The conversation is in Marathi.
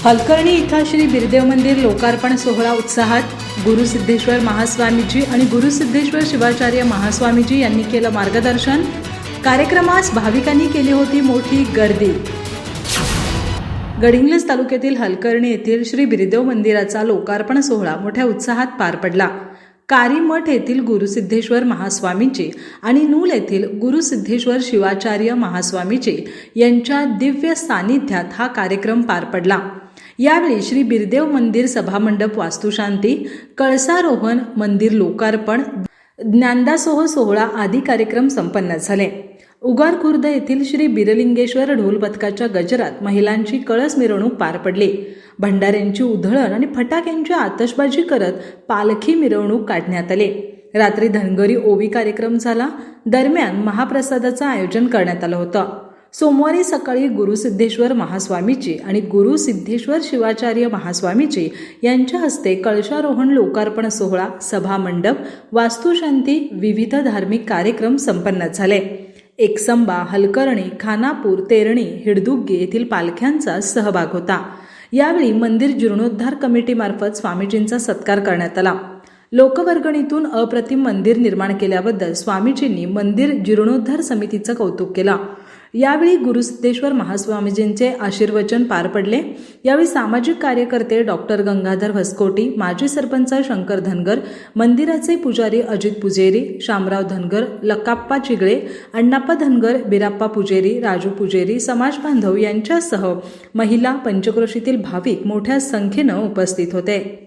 हलकर्णी इथं श्री बिरदेव मंदिर लोकार्पण सोहळा उत्साहात. गुरुसिद्धेश्वर महास्वामीजी आणि गुरुसिद्धेश्वर शिवाचार्य महास्वामीजी यांनी केलं मार्गदर्शन. कार्यक्रमास भाविकांनी केली होती मोठी गर्दी. गडिंग्लज तालुक्यातील हलकर्णी येथील श्री बिरदेव मंदिराचा लोकार्पण सोहळा मोठ्या उत्साहात पार पडला. कारीमठ येथील गुरुसिद्धेश्वर महास्वामीजी आणि नूल येथील गुरुसिद्धेश्वर शिवाचार्य महास्वामीजी यांच्या दिव्य सानिध्यात हा कार्यक्रम पार पडला. यावेळी श्री बिरदेव मंदिर सभामंडप वास्तुशांती, कळसारोहण, मंदिर लोकार्पण, ज्ञानदासोह सोहळा आदी कार्यक्रम संपन्न झाले. उगार खुर्द येथील श्री बिरलिंगेश्वर ढोल पथकाच्या गजरात महिलांची कळस मिरवणूक पार पडली. भंडाऱ्यांची उधळण आणि फटाक्यांची आतषबाजी करत पालखी मिरवणूक काढण्यात आली. रात्री धनगरी ओवी कार्यक्रम झाला. दरम्यान महाप्रसादाचं आयोजन करण्यात आलं होतं. सोमवारी सकाळी गुरुसिद्धेश्वर महास्वामीजी आणि गुरुसिद्धेश्वर शिवाचार्य महास्वामीजी यांच्या हस्ते कळशारोहण, लोकार्पण सोहळा, सभामंडप, वास्तुशांती, विविध धार्मिक कार्यक्रम संपन्न झाले. एकसंबा, हलकर्णी, खानापूर, तेरणी, हिडदुग्गे येथील पालख्यांचा सहभाग होता. यावेळी मंदिर जीर्णोद्धार कमिटीमार्फत स्वामीजींचा सत्कार करण्यात आला. लोकवर्गणीतून अप्रतिम मंदिर निर्माण केल्याबद्दल स्वामीजींनी मंदिर जीर्णोद्धार समितीचं कौतुक केलं. यावेळी गुरुसिद्धेश्वर महास्वामीजींचे आशीर्वचन पार पडले. यावेळी सामाजिक कार्यकर्ते डॉक्टर गंगाधर भस्कोटी, माजी सरपंच शंकर धनगर, मंदिराचे पुजारी अजित पुजेरी, शामराव धनगर, लकाप्पा चिगळे, अण्णाप्पा धनगर, बिराप्पा पुजेरी, राजू पुजेरी, समाज बांधव यांच्यासह महिला, पंचक्रोशीतील भाविक मोठ्या संख्येनं उपस्थित होते.